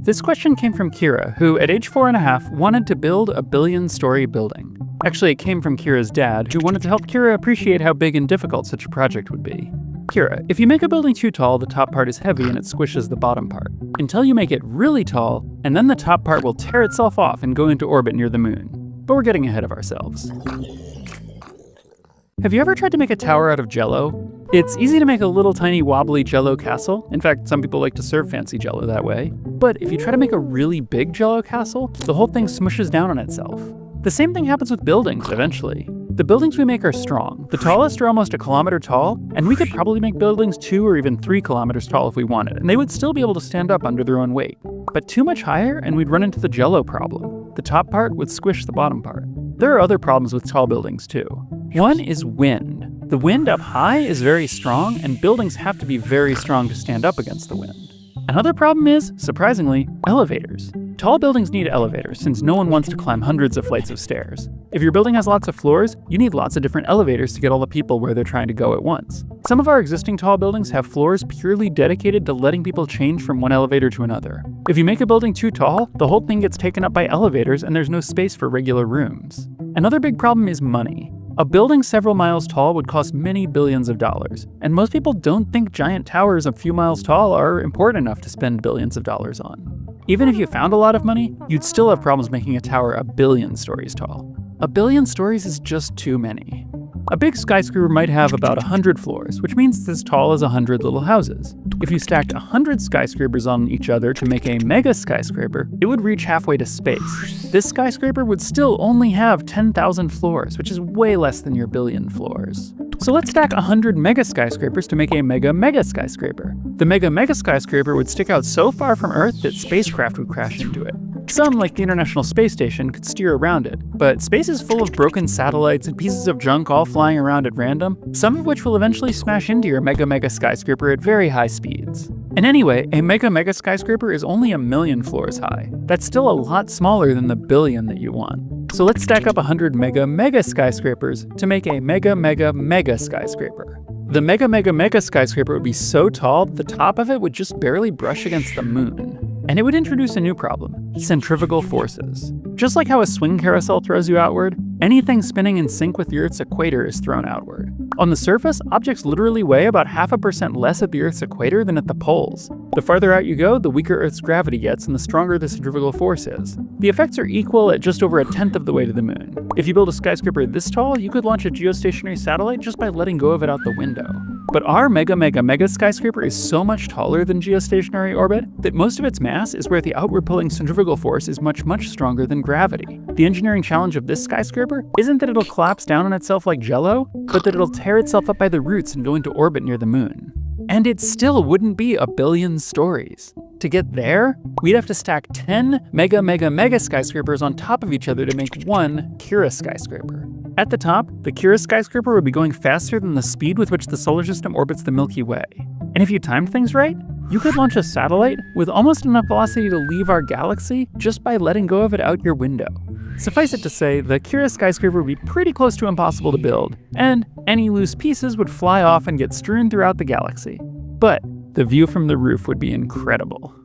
This question came from Kira, who at age 4.5 wanted to build a billion-story building. Actually, it came from Kira's dad, who wanted to help Kira appreciate how big and difficult such a project would be. Kira, if you make a building too tall, the top part is heavy and it squishes the bottom part. Until you make it really tall, and then the top part will tear itself off and go into orbit near the moon. But we're getting ahead of ourselves. Have you ever tried to make a tower out of Jell-O? It's easy to make a little tiny wobbly Jell-O castle. In fact, some people like to serve fancy Jell-O that way. But if you try to make a really big Jell-O castle, the whole thing smushes down on itself. The same thing happens with buildings eventually. The buildings we make are strong. The tallest are almost 1 kilometer tall, and we could probably make buildings 2 or even 3 kilometers tall if we wanted, and they would still be able to stand up under their own weight. But too much higher, and we'd run into the Jell-O problem. The top part would squish the bottom part. There are other problems with tall buildings too. One is wind. The wind up high is very strong, and buildings have to be very strong to stand up against the wind. Another problem is, surprisingly, elevators. Tall buildings need elevators, since no one wants to climb hundreds of flights of stairs. If your building has lots of floors, you need lots of different elevators to get all the people where they're trying to go at once. Some of our existing tall buildings have floors purely dedicated to letting people change from one elevator to another. If you make a building too tall, the whole thing gets taken up by elevators and there's no space for regular rooms. Another big problem is money. A building several miles tall would cost many billions of dollars, and most people don't think giant towers a few miles tall are important enough to spend billions of dollars on. Even if you found a lot of money, you'd still have problems making a tower 1 billion stories tall. 1 billion stories is just too many. A big skyscraper might have about 100 floors, which means it's as tall as 100 little houses. If you stacked 100 skyscrapers on each other to make a mega skyscraper, it would reach halfway to space. This skyscraper would still only have 10,000 floors, which is way less than your billion floors. So let's stack 100 mega skyscrapers to make a mega skyscraper. The mega skyscraper would stick out so far from Earth that spacecraft would crash into it. Some, like the International Space Station, could steer around it, but space is full of broken satellites and pieces of junk all flying around at random, some of which will eventually smash into your mega skyscraper at very high speeds. And anyway, a mega skyscraper is only 1 million floors high. That's still a lot smaller than the billion that you want. So let's stack up 100 mega skyscrapers to make a mega skyscraper. The mega skyscraper would be so tall that the top of it would just barely brush against the moon. And it would introduce a new problem: centrifugal forces. Just like how a swing carousel throws you outward, anything spinning in sync with the Earth's equator is thrown outward. On the surface, objects literally weigh about 0.5% less at the Earth's equator than at the poles. The farther out you go, the weaker Earth's gravity gets and the stronger the centrifugal force is. The effects are equal at just over 1/10 of the way to the moon. If you build a skyscraper this tall, you could launch a geostationary satellite just by letting go of it out the window. But our mega skyscraper is so much taller than geostationary orbit that most of its mass is where the outward pulling centrifugal force is much stronger than gravity. The engineering challenge of this skyscraper isn't that it'll collapse down on itself like Jell-O, but that it'll tear itself up by the roots and go into orbit near the moon. And it still wouldn't be 1 billion stories. To get there, we'd have to stack 10 mega skyscrapers on top of each other to make one Kira skyscraper. At the top, the Kira skyscraper would be going faster than the speed with which the solar system orbits the Milky Way. And if you timed things right, you could launch a satellite with almost enough velocity to leave our galaxy just by letting go of it out your window. Suffice it to say, the Kira skyscraper would be pretty close to impossible to build, and any loose pieces would fly off and get strewn throughout the galaxy. But the view from the roof would be incredible.